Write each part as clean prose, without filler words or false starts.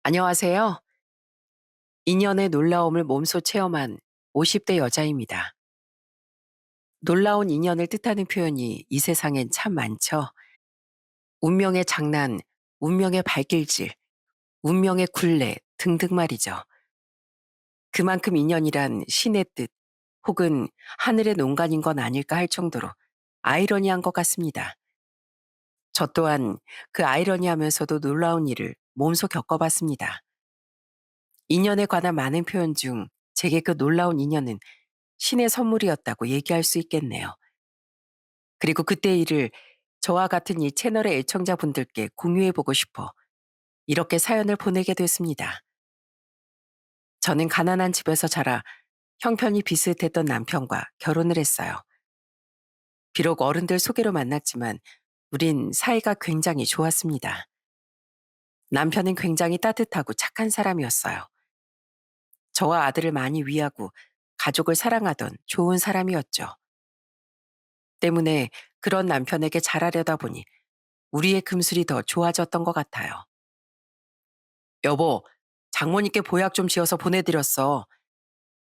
안녕하세요. 인연의 놀라움을 몸소 체험한 50대 여자입니다. 놀라운 인연을 뜻하는 표현이 이 세상엔 참 많죠. 운명의 장난, 운명의 발길질, 운명의 굴레 등등 말이죠. 그만큼 인연이란 신의 뜻 혹은 하늘의 농간인 건 아닐까 할 정도로 아이러니한 것 같습니다. 저 또한 그 아이러니하면서도 놀라운 일을 몸소 겪어봤습니다. 인연에 관한 많은 표현 중 제게 그 놀라운 인연은 신의 선물이었다고 얘기할 수 있겠네요. 그리고 그때 일을 저와 같은 이 채널의 애청자분들께 공유해보고 싶어 이렇게 사연을 보내게 됐습니다. 저는 가난한 집에서 자라 형편이 비슷했던 남편과 결혼을 했어요. 비록 어른들 소개로 만났지만 우린 사이가 굉장히 좋았습니다. 남편은 굉장히 따뜻하고 착한 사람이었어요. 저와 아들을 많이 위하고 가족을 사랑하던 좋은 사람이었죠. 때문에 그런 남편에게 잘하려다 보니 우리의 금슬이 더 좋아졌던 것 같아요. 여보, 장모님께 보약 좀 지어서 보내드렸어.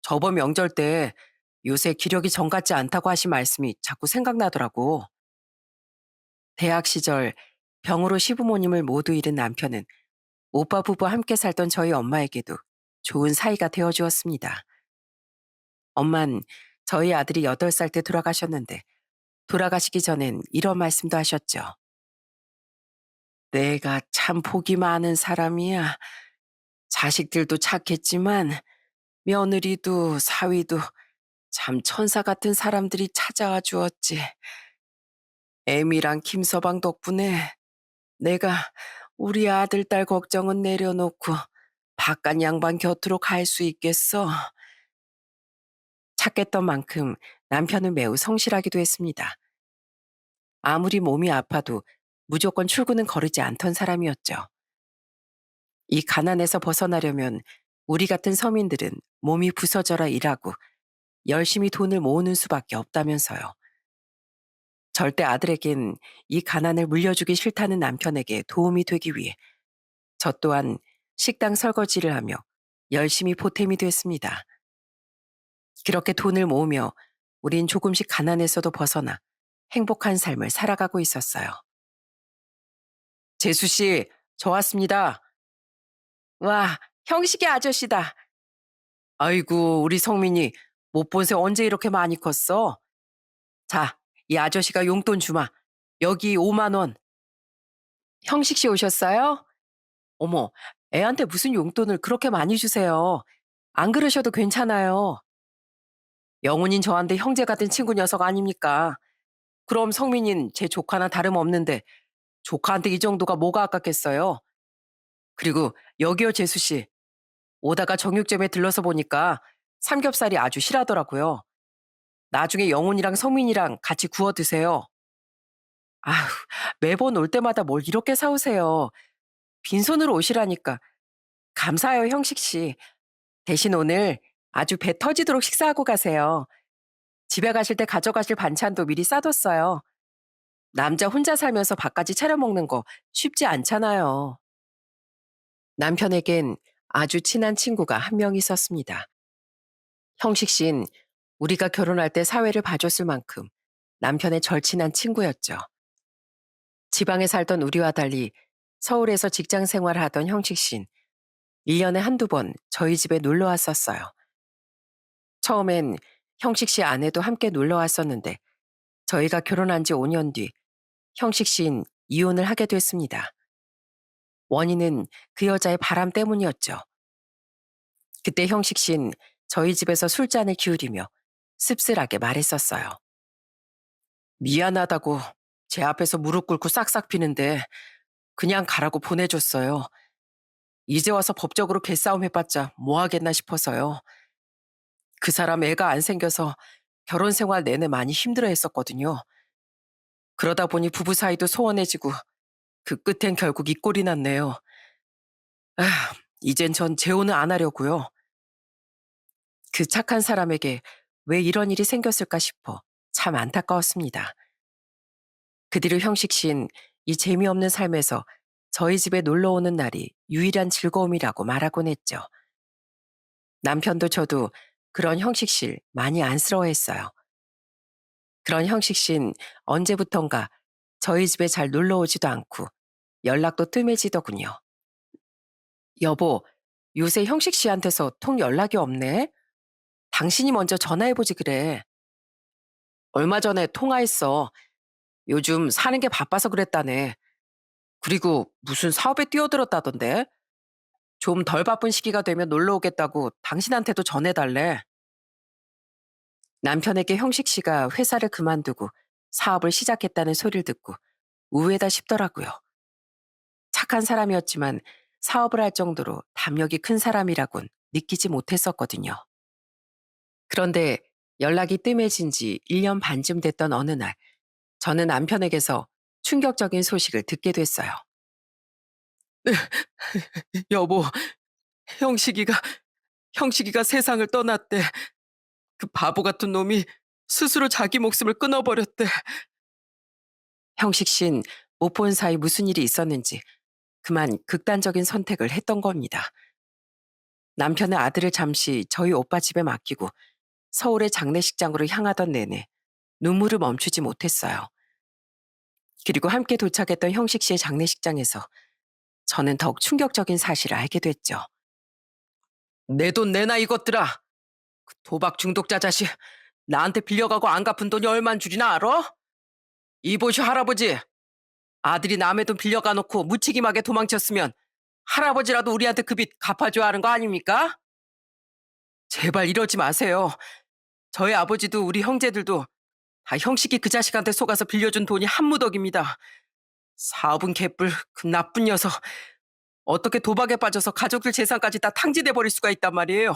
저번 명절 때 요새 기력이 전 같지 않다고 하신 말씀이 자꾸 생각나더라고. 대학 시절 병으로 시부모님을 모두 잃은 남편은 오빠 부부 함께 살던 저희 엄마에게도 좋은 사이가 되어주었습니다. 엄만 저희 아들이 8살 때 돌아가셨는데 돌아가시기 전엔 이런 말씀도 하셨죠. 내가 참 복이 많은 사람이야. 자식들도 착했지만 며느리도 사위도 참 천사 같은 사람들이 찾아와 주었지. 애미랑 김서방 덕분에 내가 우리 아들, 딸 걱정은 내려놓고 바깥 양반 곁으로 갈 수 있겠어. 착했던 만큼 남편은 매우 성실하기도 했습니다. 아무리 몸이 아파도 무조건 출근은 거르지 않던 사람이었죠. 이 가난에서 벗어나려면 우리 같은 서민들은 몸이 부서져라 일하고 열심히 돈을 모으는 수밖에 없다면서요. 절대 아들에겐 이 가난을 물려주기 싫다는 남편에게 도움이 되기 위해 저 또한 식당 설거지를 하며 열심히 보탬이 됐습니다. 그렇게 돈을 모으며 우린 조금씩 가난에서도 벗어나 행복한 삶을 살아가고 있었어요. 재수 씨, 저 왔습니다. 와, 형식이 아저씨다. 아이고, 우리 성민이 못 본 새 언제 이렇게 많이 컸어? 자, 이 아저씨가 용돈 주마. 여기 5만 원. 형식 씨 오셨어요? 어머, 애한테 무슨 용돈을 그렇게 많이 주세요. 안 그러셔도 괜찮아요. 영훈인 저한테 형제 같은 친구 녀석 아닙니까? 그럼 성민인 제 조카나 다름없는데 조카한테 이 정도가 뭐가 아깝겠어요? 그리고 여기요, 재수 씨. 오다가 정육점에 들러서 보니까 삼겹살이 아주 실하더라고요. 나중에 영훈이랑 성민이랑 같이 구워 드세요. 아휴, 매번 올 때마다 뭘 이렇게 사오세요. 빈손으로 오시라니까. 감사해요, 형식 씨. 대신 오늘 아주 배 터지도록 식사하고 가세요. 집에 가실 때 가져가실 반찬도 미리 싸뒀어요. 남자 혼자 살면서 밥까지 차려 먹는 거 쉽지 않잖아요. 남편에겐 아주 친한 친구가 한 명 있었습니다. 형식 씨는 우리가 결혼할 때 사회를 봐줬을 만큼 남편의 절친한 친구였죠. 지방에 살던 우리와 달리 서울에서 직장 생활을 하던 형식 씨는 1년에 한두 번 저희 집에 놀러 왔었어요. 처음엔 형식 씨 아내도 함께 놀러 왔었는데 저희가 결혼한 지 5년 뒤 형식 씨는 이혼을 하게 됐습니다. 원인은 그 여자의 바람 때문이었죠. 그때 형식 씨는 저희 집에서 술잔을 기울이며 씁쓸하게 말했었어요. 미안하다고 제 앞에서 무릎 꿇고 싹싹 비는데 그냥 가라고 보내줬어요. 이제 와서 법적으로 개싸움 해봤자 뭐 하겠나 싶어서요. 그 사람 애가 안 생겨서 결혼 생활 내내 많이 힘들어 했었거든요. 그러다 보니 부부 사이도 소원해지고 그 끝엔 결국 이 꼴이 났네요. 아, 이젠 전 재혼을 안 하려고요. 그 착한 사람에게 왜 이런 일이 생겼을까 싶어 참 안타까웠습니다. 그 뒤로 형식 씨는 이 재미없는 삶에서 저희 집에 놀러 오는 날이 유일한 즐거움이라고 말하곤 했죠. 남편도 저도 그런 형식실 많이 안쓰러워했어요. 그런 형식신 언제부턴가 저희 집에 잘 놀러 오지도 않고 연락도 뜸해지더군요. 여보, 요새 형식 씨한테서 통 연락이 없네? 당신이 먼저 전화해보지 그래. 얼마 전에 통화했어. 요즘 사는 게 바빠서 그랬다네. 그리고 무슨 사업에 뛰어들었다던데? 좀 덜 바쁜 시기가 되면 놀러 오겠다고 당신한테도 전해달래. 남편에게 형식 씨가 회사를 그만두고 사업을 시작했다는 소리를 듣고 우회다 싶더라고요. 착한 사람이었지만 사업을 할 정도로 담력이 큰 사람이라곤 느끼지 못했었거든요. 그런데 연락이 뜸해진 지 1년 반쯤 됐던 어느 날, 저는 남편에게서 충격적인 소식을 듣게 됐어요. 여보, 형식이가, 형식이가 세상을 떠났대. 그 바보 같은 놈이 스스로 자기 목숨을 끊어버렸대. 형식 씨는 못 본 사이 무슨 일이 있었는지 그만 극단적인 선택을 했던 겁니다. 남편의 아들을 잠시 저희 오빠 집에 맡기고 서울의 장례식장으로 향하던 내내 눈물을 멈추지 못했어요. 그리고 함께 도착했던 형식 씨의 장례식장에서 저는 더욱 충격적인 사실을 알게 됐죠. 내 돈 내놔 이것들아. 그 도박 중독자 자식 나한테 빌려가고 안 갚은 돈이 얼만 줄이나 알아? 이보시 할아버지. 아들이 남의 돈 빌려가 놓고 무책임하게 도망쳤으면 할아버지라도 우리한테 그 빚 갚아줘야 하는 거 아닙니까? 제발 이러지 마세요. 저희 아버지도 우리 형제들도 다 형식이 그 자식한테 속아서 빌려준 돈이 한무더기입니다. 사업은 개뿔, 그 나쁜 녀석. 어떻게 도박에 빠져서 가족들 재산까지 다 탕진해 버릴 수가 있단 말이에요.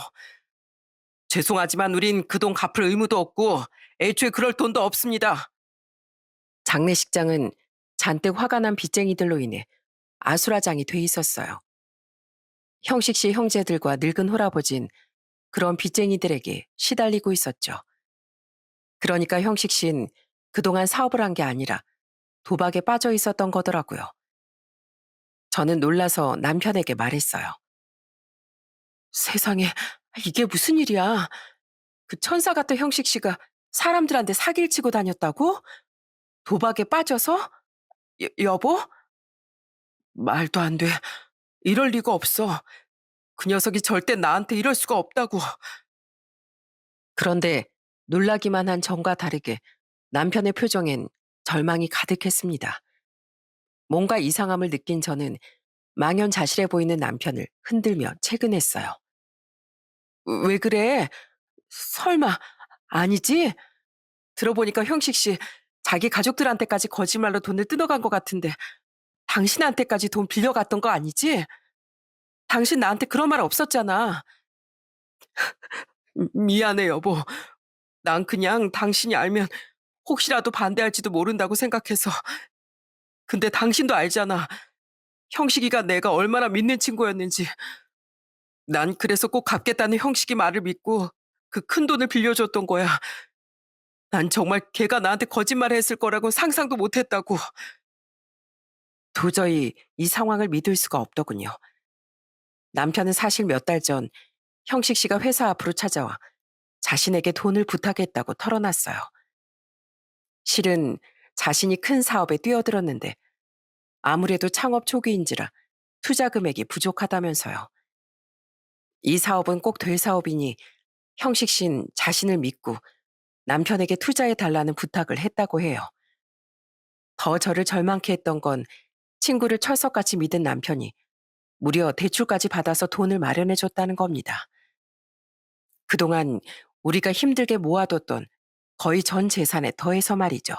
죄송하지만 우린 그 돈 갚을 의무도 없고 애초에 그럴 돈도 없습니다. 장례식장은 잔뜩 화가 난 빚쟁이들로 인해 아수라장이 돼 있었어요. 형식 씨 형제들과 늙은 할아버진 그런 빚쟁이들에게 시달리고 있었죠. 그러니까 형식 씨는 그동안 사업을 한 게 아니라 도박에 빠져 있었던 거더라고요. 저는 놀라서 남편에게 말했어요. 세상에, 이게 무슨 일이야? 그 천사 같은 형식 씨가 사람들한테 사기를 치고 다녔다고? 도박에 빠져서? 여보? 말도 안 돼. 이럴 리가 없어. 그 녀석이 절대 나한테 이럴 수가 없다고. 그런데 놀라기만 한 전과 다르게 남편의 표정엔 절망이 가득했습니다. 뭔가 이상함을 느낀 저는 망연자실해 보이는 남편을 흔들며 채근했어요. 왜 그래? 설마, 아니지? 들어보니까 형식 씨 자기 가족들한테까지 거짓말로 돈을 뜯어간 것 같은데 당신한테까지 돈 빌려갔던 거 아니지? 당신 나한테 그런 말 없었잖아. 미안해, 여보. 난 그냥 당신이 알면 혹시라도 반대할지도 모른다고 생각해서. 근데 당신도 알잖아. 형식이가 내가 얼마나 믿는 친구였는지. 난 그래서 꼭 갚겠다는 형식이 말을 믿고 그 큰 돈을 빌려줬던 거야. 난 정말 걔가 나한테 거짓말을 했을 거라고 상상도 못했다고. 도저히 이 상황을 믿을 수가 없더군요. 남편은 사실 몇 달 전 형식 씨가 회사 앞으로 찾아와 자신에게 돈을 부탁했다고 털어놨어요. 실은 자신이 큰 사업에 뛰어들었는데 아무래도 창업 초기인지라 투자 금액이 부족하다면서요. 이 사업은 꼭 될 사업이니 형식 씨는 자신을 믿고 남편에게 투자해 달라는 부탁을 했다고 해요. 더 저를 절망케 했던 건 친구를 철석같이 믿은 남편이 무려 대출까지 받아서 돈을 마련해 줬다는 겁니다. 그동안 우리가 힘들게 모아뒀던 거의 전 재산에 더해서 말이죠.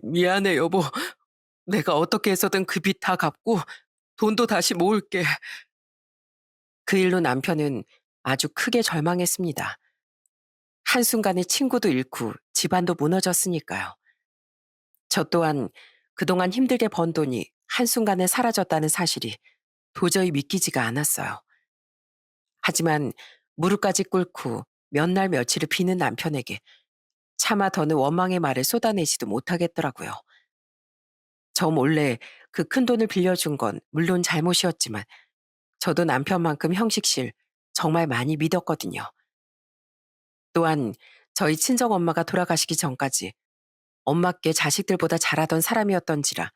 미안해, 여보. 내가 어떻게 해서든 그 빚 다 갚고 돈도 다시 모을게. 그 일로 남편은 아주 크게 절망했습니다. 한순간에 친구도 잃고 집안도 무너졌으니까요. 저 또한 그동안 힘들게 번 돈이 한순간에 사라졌다는 사실이 도저히 믿기지가 않았어요. 하지만 무릎까지 꿇고 몇 날 며칠을 비는 남편에게 차마 더는 원망의 말을 쏟아내지도 못하겠더라고요. 저 몰래 그 큰돈을 빌려준 건 물론 잘못이었지만 저도 남편만큼 형식 씨 정말 많이 믿었거든요. 또한 저희 친정엄마가 돌아가시기 전까지 엄마께 자식들보다 잘하던 사람이었던지라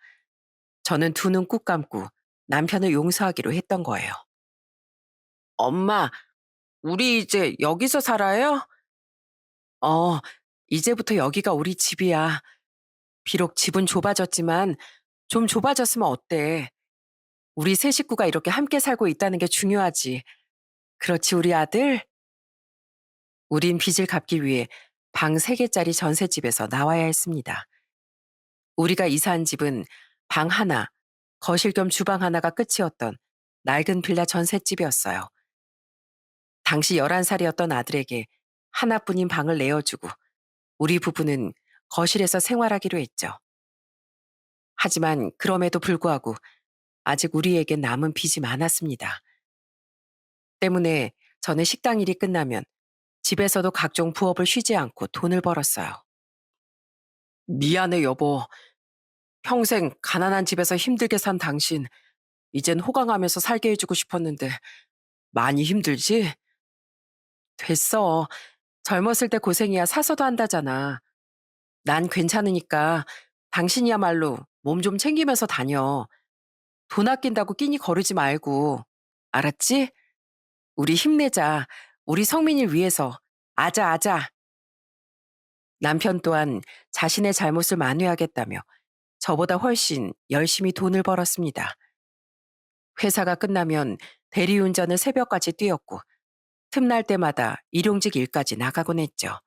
저는 두 눈 꾹 감고 남편을 용서하기로 했던 거예요. 엄마, 우리 이제 여기서 살아요? 어, 이제부터 여기가 우리 집이야. 비록 집은 좁아졌지만 좀 좁아졌으면 어때? 우리 세 식구가 이렇게 함께 살고 있다는 게 중요하지. 그렇지, 우리 아들? 우린 빚을 갚기 위해 방 3개짜리 전셋집에서 나와야 했습니다. 우리가 이사한 집은 방 하나, 거실 겸 주방 하나가 끝이었던 낡은 빌라 전셋집이었어요. 당시 11살이었던 아들에게 하나뿐인 방을 내어주고 우리 부부는 거실에서 생활하기로 했죠. 하지만 그럼에도 불구하고 아직 우리에겐 남은 빚이 많았습니다. 때문에 저는 식당 일이 끝나면 집에서도 각종 부업을 쉬지 않고 돈을 벌었어요. 미안해, 여보. 평생 가난한 집에서 힘들게 산 당신, 이젠 호강하면서 살게 해주고 싶었는데 많이 힘들지? 됐어. 젊었을 때 고생이야 사서도 한다잖아. 난 괜찮으니까 당신이야말로 몸 좀 챙기면서 다녀. 돈 아낀다고 끼니 거르지 말고. 알았지? 우리 힘내자. 우리 성민이를 위해서. 아자, 아자. 남편 또한 자신의 잘못을 만회하겠다며 저보다 훨씬 열심히 돈을 벌었습니다. 회사가 끝나면 대리운전을 새벽까지 뛰었고 틈날 때마다 일용직 일까지 나가곤 했죠.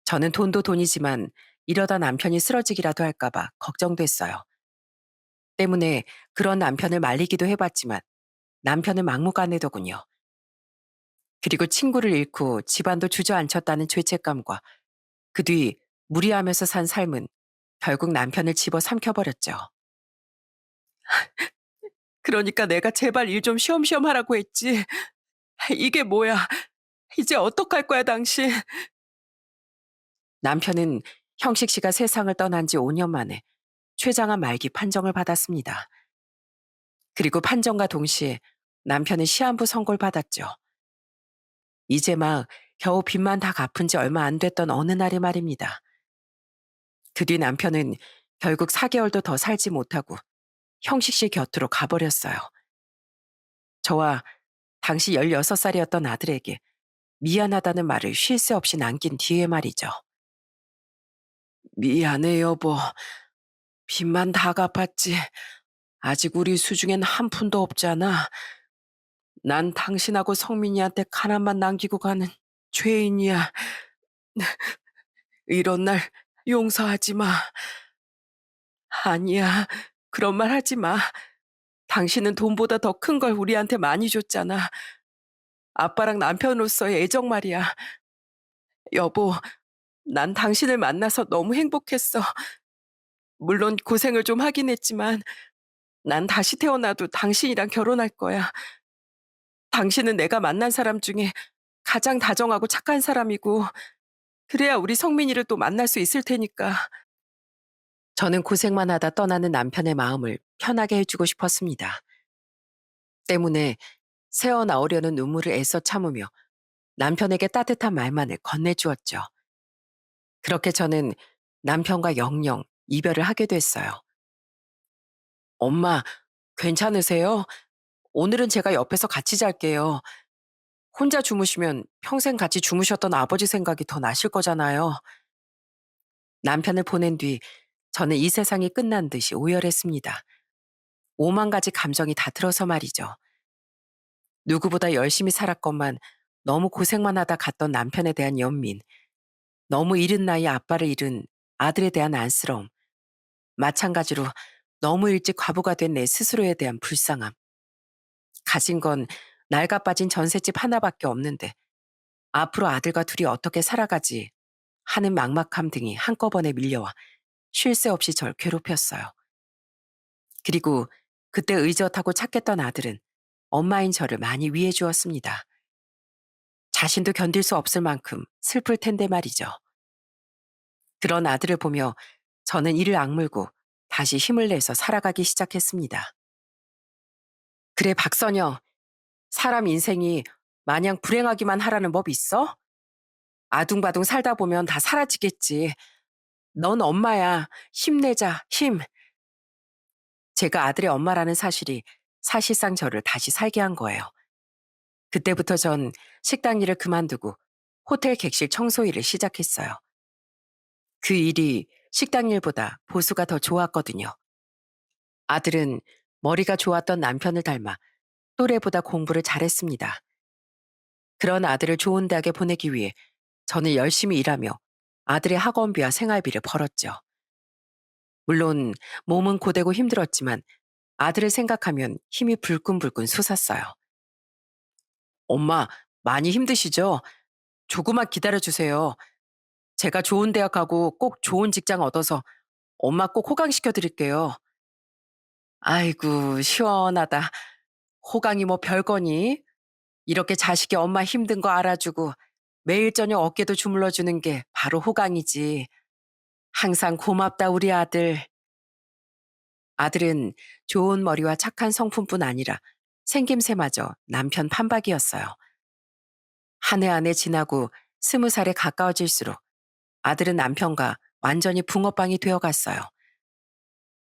저는 돈도 돈이지만 이러다 남편이 쓰러지기라도 할까봐 걱정됐어요. 때문에 그런 남편을 말리기도 해봤지만 남편은 막무가내더군요. 그리고 친구를 잃고 집안도 주저앉혔다는 죄책감과 그 뒤 무리하면서 산 삶은 결국 남편을 집어 삼켜버렸죠. 그러니까 내가 제발 일 좀 쉬엄쉬엄 하라고 했지. 이게 뭐야. 이제 어떡할 거야, 당신. 남편은 형식 씨가 세상을 떠난 지 5년 만에 췌장암 말기 판정을 받았습니다. 그리고 판정과 동시에 남편은 시한부 선고를 받았죠. 이제 막 겨우 빚만 다 갚은 지 얼마 안 됐던 어느 날의 말입니다. 그 뒤 남편은 결국 4개월도 더 살지 못하고 형식 씨 곁으로 가버렸어요. 저와 당시 16살이었던 아들에게 미안하다는 말을 쉴 새 없이 남긴 뒤에 말이죠. 미안해, 여보. 빚만 다 갚았지. 아직 우리 수중엔 한 푼도 없잖아. 난 당신하고 성민이한테 가난만 남기고 가는 죄인이야. 이런 날 용서하지 마. 아니야. 그런 말 하지 마. 당신은 돈보다 더 큰 걸 우리한테 많이 줬잖아. 아빠랑 남편으로서의 애정 말이야. 여보, 난 당신을 만나서 너무 행복했어. 물론 고생을 좀 하긴 했지만 난 다시 태어나도 당신이랑 결혼할 거야. 당신은 내가 만난 사람 중에 가장 다정하고 착한 사람이고 그래야 우리 성민이를 또 만날 수 있을 테니까. 저는 고생만 하다 떠나는 남편의 마음을 편하게 해주고 싶었습니다. 때문에 새어나오려는 눈물을 애써 참으며 남편에게 따뜻한 말만을 건네주었죠. 그렇게 저는 남편과 영영 이별을 하게 됐어요. 엄마, 괜찮으세요? 오늘은 제가 옆에서 같이 잘게요. 혼자 주무시면 평생 같이 주무셨던 아버지 생각이 더 나실 거잖아요. 남편을 보낸 뒤 저는 이 세상이 끝난 듯이 오열했습니다. 오만 가지 감정이 다 들어서 말이죠. 누구보다 열심히 살았건만 너무 고생만 하다 갔던 남편에 대한 연민, 너무 이른 나이에 아빠를 잃은 아들에 대한 안쓰러움, 마찬가지로 너무 일찍 과부가 된 내 스스로에 대한 불쌍함. 가진 건 낡아 빠진 전셋집 하나밖에 없는데 앞으로 아들과 둘이 어떻게 살아가지 하는 막막함 등이 한꺼번에 밀려와 쉴 새 없이 절 괴롭혔어요. 그리고 그때 의젓하고 착했던 아들은 엄마인 저를 많이 위해 주었습니다. 자신도 견딜 수 없을 만큼 슬플 텐데 말이죠. 그런 아들을 보며 저는 이를 악물고 다시 힘을 내서 살아가기 시작했습니다. 그래, 박선영. 사람 인생이 마냥 불행하기만 하라는 법 있어? 아둥바둥 살다 보면 다 사라지겠지. 넌 엄마야. 힘내자, 힘. 제가 아들의 엄마라는 사실이 사실상 저를 다시 살게 한 거예요. 그때부터 전 식당 일을 그만두고 호텔 객실 청소 일을 시작했어요. 그 일이 식당 일보다 보수가 더 좋았거든요. 아들은 머리가 좋았던 남편을 닮아 또래보다 공부를 잘했습니다. 그런 아들을 좋은 대학에 보내기 위해 저는 열심히 일하며 아들의 학원비와 생활비를 벌었죠. 물론 몸은 고되고 힘들었지만 아들을 생각하면 힘이 불끈불끈 솟았어요. 엄마, 많이 힘드시죠? 조금만 기다려주세요. 제가 좋은 대학 가고 꼭 좋은 직장 얻어서 엄마 꼭 호강시켜 드릴게요. 아이고, 시원하다. 호강이 뭐 별거니? 이렇게 자식이 엄마 힘든 거 알아주고 매일 저녁 어깨도 주물러 주는 게 바로 호강이지. 항상 고맙다, 우리 아들. 아들은 좋은 머리와 착한 성품뿐 아니라 생김새마저 남편 판박이었어요. 한 해 한 해 지나고 20살에 가까워질수록 아들은 남편과 완전히 붕어빵이 되어갔어요.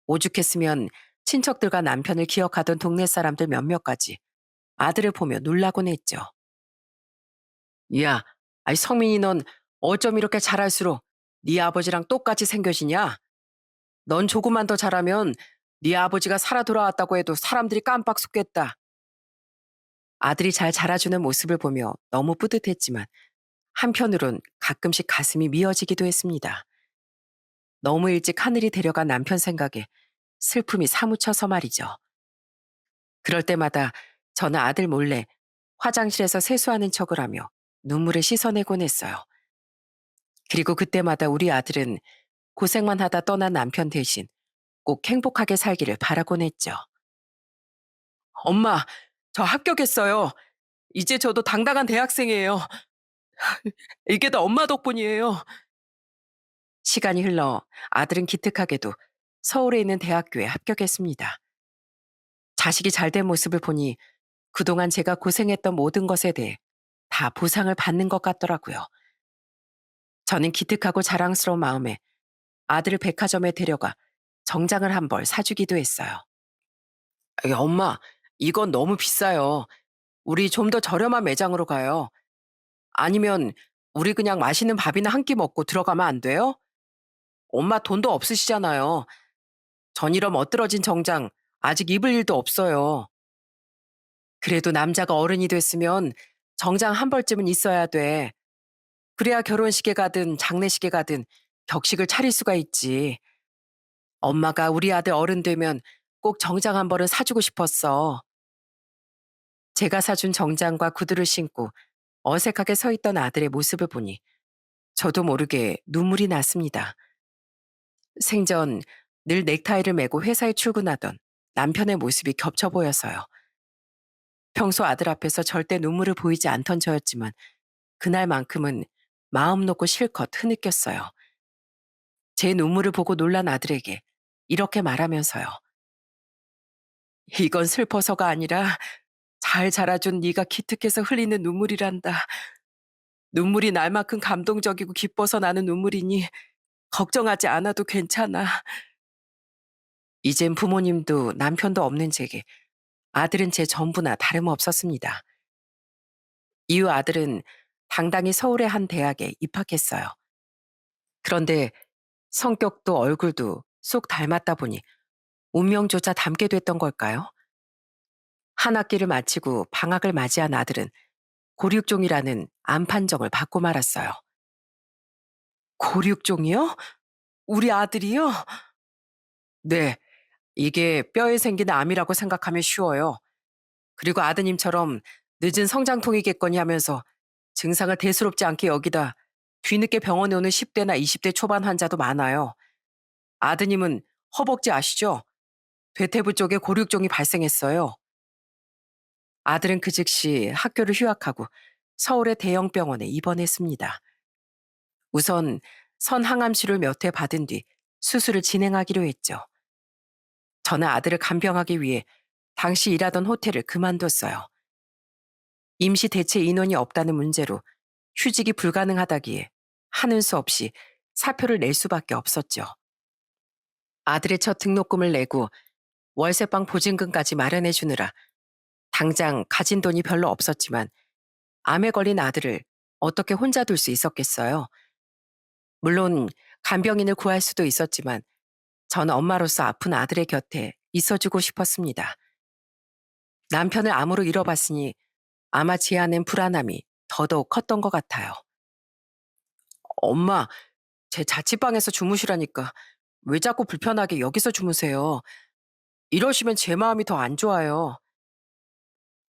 오죽했으면 친척들과 남편을 기억하던 동네 사람들 몇몇까지 아들을 보며 놀라곤 했죠. 야, 아이 성민이 넌 어쩜 이렇게 잘할수록 네 아버지랑 똑같이 생겨지냐? 넌 조금만 더 잘하면 네 아버지가 살아 돌아왔다고 해도 사람들이 깜빡 속겠다. 아들이 잘 자라주는 모습을 보며 너무 뿌듯했지만 한편으론 가끔씩 가슴이 미어지기도 했습니다. 너무 일찍 하늘이 데려간 남편 생각에 슬픔이 사무쳐서 말이죠. 그럴 때마다 저는 아들 몰래 화장실에서 세수하는 척을 하며 눈물을 씻어내곤 했어요. 그리고 그때마다 우리 아들은 고생만 하다 떠난 남편 대신 꼭 행복하게 살기를 바라곤 했죠. 엄마, 저 합격했어요. 이제 저도 당당한 대학생이에요. 이게 다 엄마 덕분이에요. 시간이 흘러 아들은 기특하게도 서울에 있는 대학교에 합격했습니다. 자식이 잘된 모습을 보니 그동안 제가 고생했던 모든 것에 대해 다 보상을 받는 것 같더라고요. 저는 기특하고 자랑스러운 마음에 아들을 백화점에 데려가 정장을 한 벌 사주기도 했어요. 엄마, 이건 너무 비싸요. 우리 좀 더 저렴한 매장으로 가요. 아니면 우리 그냥 맛있는 밥이나 한 끼 먹고 들어가면 안 돼요? 엄마 돈도 없으시잖아요. 전이럼 멋들어진 정장 아직 입을 일도 없어요. 그래도 남자가 어른이 됐으면 정장 한 벌쯤은 있어야 돼. 그래야 결혼식에 가든 장례식에 가든 격식을 차릴 수가 있지. 엄마가 우리 아들 어른 되면 꼭 정장 한 벌은 사주고 싶었어. 제가 사준 정장과 구두를 신고 어색하게 서 있던 아들의 모습을 보니 저도 모르게 눈물이 났습니다. 생전 늘 넥타이를 메고 회사에 출근하던 남편의 모습이 겹쳐 보여서요. 평소 아들 앞에서 절대 눈물을 보이지 않던 저였지만 그날만큼은 마음 놓고 실컷 흐느꼈어요. 제 눈물을 보고 놀란 아들에게 이렇게 말하면서요. 이건 슬퍼서가 아니라 잘 자라준 네가 기특해서 흘리는 눈물이란다. 눈물이 날만큼 감동적이고 기뻐서 나는 눈물이니 걱정하지 않아도 괜찮아. 이젠 부모님도 남편도 없는 제게 아들은 제 전부나 다름없었습니다. 이후 아들은 당당히 서울의 한 대학에 입학했어요. 그런데 성격도 얼굴도 쏙 닮았다 보니 운명조차 닮게 됐던 걸까요? 한 학기를 마치고 방학을 맞이한 아들은 고륙종이라는 암 판정을 받고 말았어요. 고륙종이요? 우리 아들이요? 네, 이게 뼈에 생긴 암이라고 생각하면 쉬워요. 그리고 아드님처럼 늦은 성장통이겠거니 하면서 증상을 대수롭지 않게 여기다 뒤늦게 병원에 오는 10대나 20대 초반 환자도 많아요. 아드님은 허벅지 아시죠? 대퇴부 쪽에 고륙종이 발생했어요. 아들은 그 즉시 학교를 휴학하고 서울의 대형 병원에 입원했습니다. 우선 선항암치료를 몇 회 받은 뒤 수술을 진행하기로 했죠. 저는 아들을 간병하기 위해 당시 일하던 호텔을 그만뒀어요. 임시 대체 인원이 없다는 문제로 휴직이 불가능하다기에 하는 수 없이 사표를 낼 수밖에 없었죠. 아들의 첫 등록금을 내고 월세방 보증금까지 마련해 주느라 당장 가진 돈이 별로 없었지만 암에 걸린 아들을 어떻게 혼자 둘 수 있었겠어요. 물론 간병인을 구할 수도 있었지만 저는 엄마로서 아픈 아들의 곁에 있어주고 싶었습니다. 남편을 암으로 잃어봤으니 아마 제 안엔 불안함이 더더욱 컸던 것 같아요. 엄마, 제 자취방에서 주무시라니까 왜 자꾸 불편하게 여기서 주무세요? 이러시면 제 마음이 더 안 좋아요.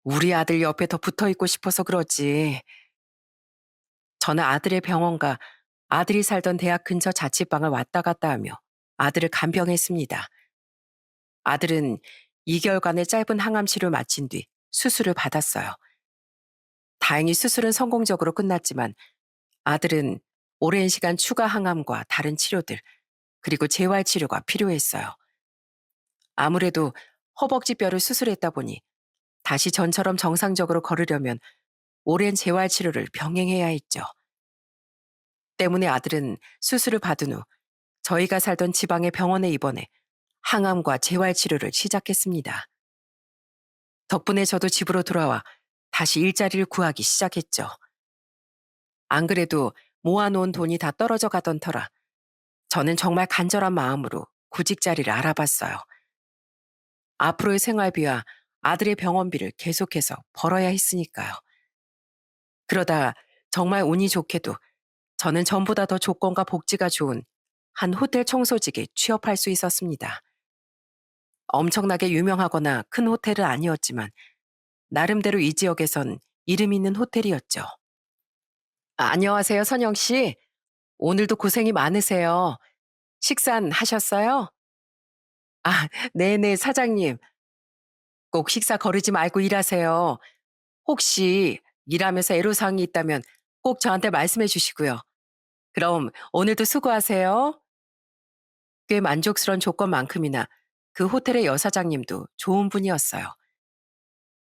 우리 아들 옆에 더 붙어 있고 싶어서 그러지. 저는 아들의 병원과 아들이 살던 대학 근처 자취방을 왔다 갔다 하며 아들을 간병했습니다. 아들은 2개월간의 짧은 항암 치료를 마친 뒤 수술을 받았어요. 다행히 수술은 성공적으로 끝났지만 아들은 오랜 시간 추가 항암과 다른 치료들, 그리고 재활 치료가 필요했어요. 아무래도 허벅지 뼈를 수술했다 보니 다시 전처럼 정상적으로 걸으려면 오랜 재활 치료를 병행해야 했죠. 때문에 아들은 수술을 받은 후 저희가 살던 지방의 병원에 입원해 항암과 재활 치료를 시작했습니다. 덕분에 저도 집으로 돌아와 다시 일자리를 구하기 시작했죠. 안 그래도 모아놓은 돈이 다 떨어져 가던 터라 저는 정말 간절한 마음으로 구직 자리를 알아봤어요. 앞으로의 생활비와 아들의 병원비를 계속해서 벌어야 했으니까요. 그러다 정말 운이 좋게도 저는 전보다 더 조건과 복지가 좋은 한 호텔 청소직에 취업할 수 있었습니다. 엄청나게 유명하거나 큰 호텔은 아니었지만 나름대로 이 지역에선 이름 있는 호텔이었죠. 안녕하세요, 선영 씨. 오늘도 고생이 많으세요. 식사는 하셨어요? 아, 네네, 사장님. 꼭 식사 거르지 말고 일하세요. 혹시 일하면서 애로사항이 있다면 꼭 저한테 말씀해 주시고요. 그럼 오늘도 수고하세요. 꽤 만족스러운 조건만큼이나 그 호텔의 여사장님도 좋은 분이었어요.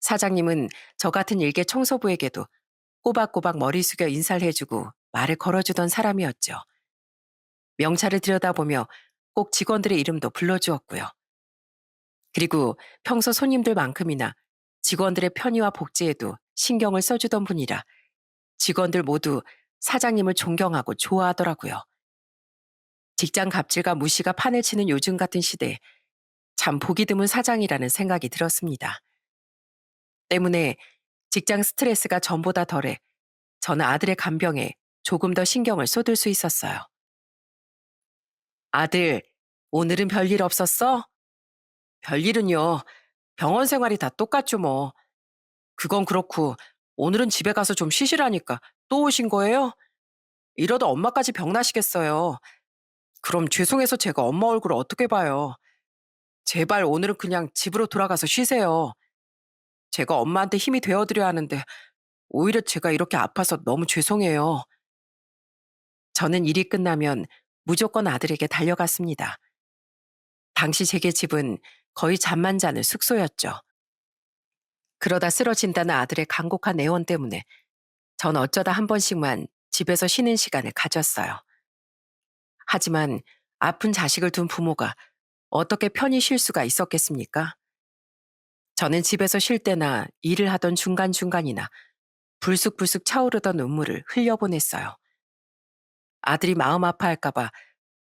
사장님은 저 같은 일개 청소부에게도 꼬박꼬박 머리 숙여 인사를 해주고 말을 걸어주던 사람이었죠. 명찰을 들여다보며 꼭 직원들의 이름도 불러주었고요. 그리고 평소 손님들만큼이나 직원들의 편의와 복지에도 신경을 써주던 분이라 직원들 모두 사장님을 존경하고 좋아하더라고요. 직장 갑질과 무시가 판을 치는 요즘 같은 시대에 참 보기 드문 사장이라는 생각이 들었습니다. 때문에 직장 스트레스가 전보다 덜해 저는 아들의 간병에 조금 더 신경을 쏟을 수 있었어요. 아들, 오늘은 별일 없었어? 별일은요. 병원 생활이 다 똑같죠 뭐. 그건 그렇고 오늘은 집에 가서 좀 쉬시라니까 또 오신 거예요? 이러다 엄마까지 병나시겠어요. 그럼 죄송해서 제가 엄마 얼굴을 어떻게 봐요. 제발 오늘은 그냥 집으로 돌아가서 쉬세요. 제가 엄마한테 힘이 되어드려야 하는데 오히려 제가 이렇게 아파서 너무 죄송해요. 저는 일이 끝나면 무조건 아들에게 달려갔습니다. 당시 제게 집은 거의 잠만 자는 숙소였죠. 그러다 쓰러진다는 아들의 간곡한 애원 때문에 전 어쩌다 한 번씩만 집에서 쉬는 시간을 가졌어요. 하지만 아픈 자식을 둔 부모가 어떻게 편히 쉴 수가 있었겠습니까? 저는 집에서 쉴 때나 일을 하던 중간중간이나 불쑥불쑥 차오르던 눈물을 흘려보냈어요. 아들이 마음 아파할까봐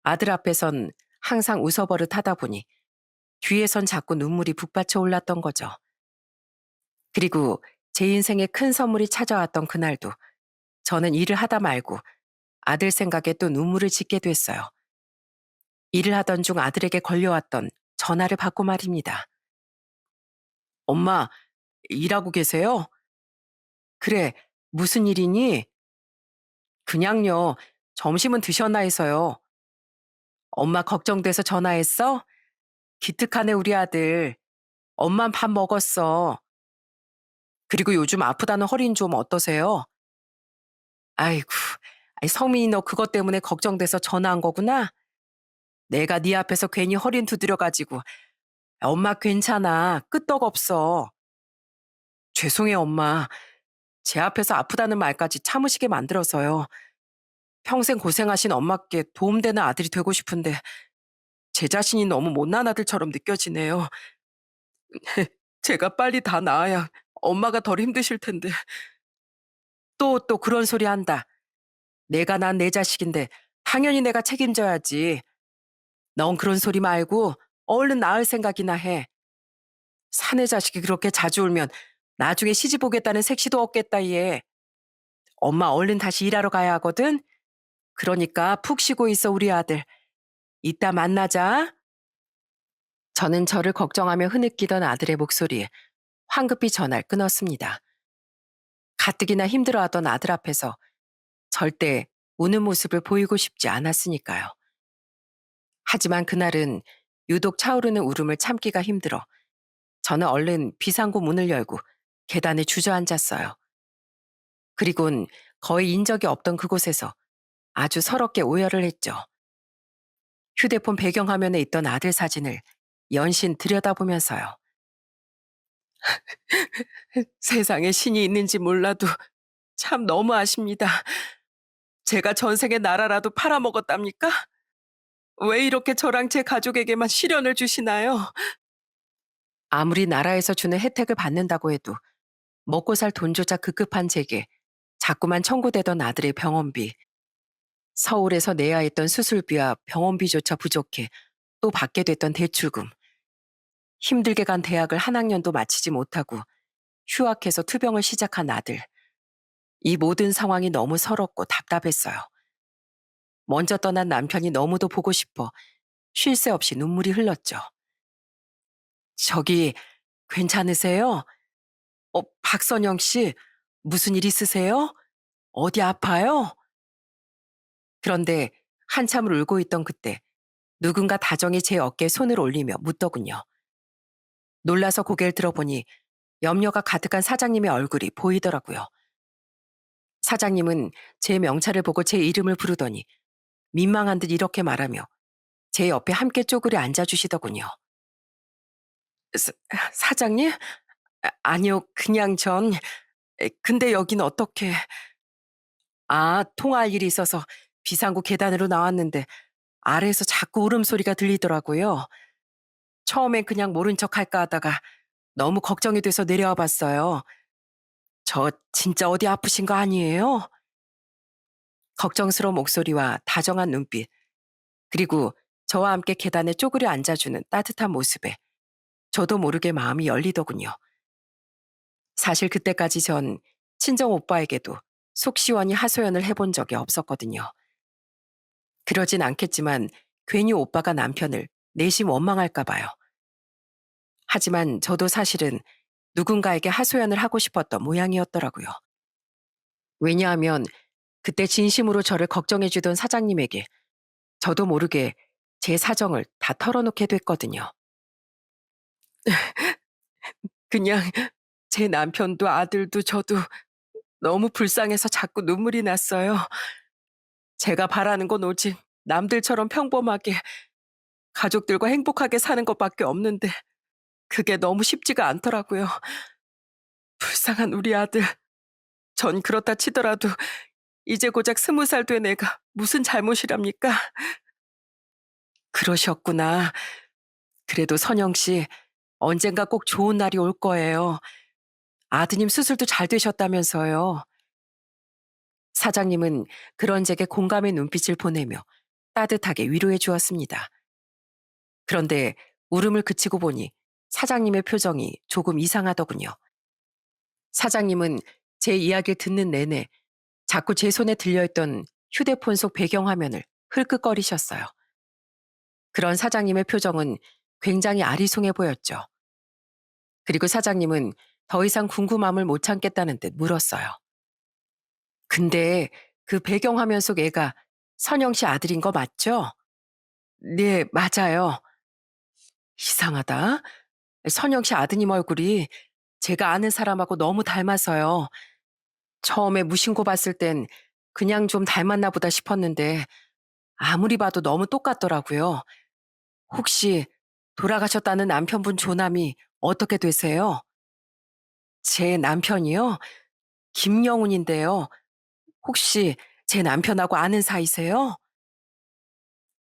아들 앞에선 항상 웃어버릇하다 보니 뒤에선 자꾸 눈물이 북받쳐 올랐던 거죠. 그리고 제 인생에 큰 선물이 찾아왔던 그날도 저는 일을 하다 말고 아들 생각에 또 눈물을 짓게 됐어요. 일을 하던 중 아들에게 걸려왔던 전화를 받고 말입니다. 엄마, 일하고 계세요? 그래, 무슨 일이니? 그냥요, 점심은 드셨나 해서요. 엄마 걱정돼서 전화했어? 기특하네, 우리 아들. 엄만 밥 먹었어. 그리고 요즘 아프다는 허리는 좀 어떠세요? 아이고, 아이, 성민이 너 그것 때문에 걱정돼서 전화한 거구나? 내가 네 앞에서 괜히 허린 두드려가지고 엄마 괜찮아. 끄떡없어. 죄송해요, 엄마. 제 앞에서 아프다는 말까지 참으시게 만들어서요. 평생 고생하신 엄마께 도움되는 아들이 되고 싶은데 제 자신이 너무 못난 아들처럼 느껴지네요. 제가 빨리 다 나아야 엄마가 덜 힘드실 텐데. 또 그런 소리 한다. 내가 난 내 자식인데 당연히 내가 책임져야지. 넌 그런 소리 말고 얼른 낳을 생각이나 해. 사내 자식이 그렇게 자주 울면 나중에 시집 오겠다는 색시도 없겠다 얘. 엄마 얼른 다시 일하러 가야 하거든. 그러니까 푹 쉬고 있어 우리 아들. 이따 만나자. 저는 저를 걱정하며 흐느끼던 아들의 목소리에 황급히 전화를 끊었습니다. 가뜩이나 힘들어하던 아들 앞에서 절대 우는 모습을 보이고 싶지 않았으니까요. 하지만 그날은 유독 차오르는 울음을 참기가 힘들어 저는 얼른 비상구 문을 열고 계단에 주저앉았어요. 그리곤 거의 인적이 없던 그곳에서 아주 서럽게 오열을 했죠. 휴대폰 배경화면에 있던 아들 사진을 연신 들여다보면서요. 세상에 신이 있는지 몰라도 참 너무 아십니다. 제가 전생에 나라라도 팔아먹었답니까? 왜 이렇게 저랑 제 가족에게만 시련을 주시나요? 아무리 나라에서 주는 혜택을 받는다고 해도 먹고 살 돈조차 급급한 제게 자꾸만 청구되던 아들의 병원비, 서울에서 내야 했던 수술비와 병원비조차 부족해 또 받게 됐던 대출금, 힘들게 간 대학을 한 학년도 마치지 못하고 휴학해서 투병을 시작한 아들. 이 모든 상황이 너무 서럽고 답답했어요. 먼저 떠난 남편이 너무도 보고 싶어 쉴 새 없이 눈물이 흘렀죠. 저기 괜찮으세요? 박선영 씨, 무슨 일 있으세요? 어디 아파요? 그런데 한참을 울고 있던 그때 누군가 다정히 제 어깨에 손을 올리며 묻더군요. 놀라서 고개를 들어보니 염려가 가득한 사장님의 얼굴이 보이더라고요. 사장님은 제 명찰을 보고 제 이름을 부르더니 민망한 듯 이렇게 말하며 제 옆에 함께 쪼그려 앉아주시더군요. 사, 사장님? 아니요, 그냥 전. 근데 여긴 어떻게. 통화할 일이 있어서 비상구 계단으로 나왔는데 아래에서 자꾸 울음소리가 들리더라고요. 처음엔 그냥 모른 척 할까 하다가 너무 걱정이 돼서 내려와 봤어요. 저 진짜 어디 아프신 거 아니에요? 걱정스러운 목소리와 다정한 눈빛, 그리고 저와 함께 계단에 쪼그려 앉아주는 따뜻한 모습에 저도 모르게 마음이 열리더군요. 사실 그때까지 전 친정 오빠에게도 속 시원히 하소연을 해본 적이 없었거든요. 그러진 않겠지만 괜히 오빠가 남편을 내심 원망할까 봐요. 하지만 저도 사실은 누군가에게 하소연을 하고 싶었던 모양이었더라고요. 왜냐하면 그때 진심으로 저를 걱정해주던 사장님에게 저도 모르게 제 사정을 다 털어놓게 됐거든요. 그냥 제 남편도 아들도 저도 너무 불쌍해서 자꾸 눈물이 났어요. 제가 바라는 건 오직 남들처럼 평범하게 가족들과 행복하게 사는 것밖에 없는데 그게 너무 쉽지가 않더라고요. 불쌍한 우리 아들. 전 그렇다 치더라도 이제 고작 20살 된 애가 무슨 잘못이랍니까? 그러셨구나. 그래도 선영 씨, 언젠가 꼭 좋은 날이 올 거예요. 아드님 수술도 잘 되셨다면서요. 사장님은 그런 제게 공감의 눈빛을 보내며 따뜻하게 위로해 주었습니다. 그런데 울음을 그치고 보니 사장님의 표정이 조금 이상하더군요. 사장님은 제 이야기를 듣는 내내 자꾸 제 손에 들려있던 휴대폰 속 배경화면을 흘끗거리셨어요. 그런 사장님의 표정은 굉장히 아리송해 보였죠. 그리고 사장님은 더 이상 궁금함을 못 참겠다는 듯 물었어요. 근데 그 배경화면 속 애가 선영 씨 아들인 거 맞죠? 네, 맞아요. 이상하다. 선영 씨 아드님 얼굴이 제가 아는 사람하고 너무 닮아서요. 처음에 무신고 봤을 땐 그냥 좀 닮았나 보다 싶었는데 아무리 봐도 너무 똑같더라고요. 혹시 돌아가셨다는 남편분 조남이 어떻게 되세요? 제 남편이요? 김영훈인데요. 혹시 제 남편하고 아는 사이세요?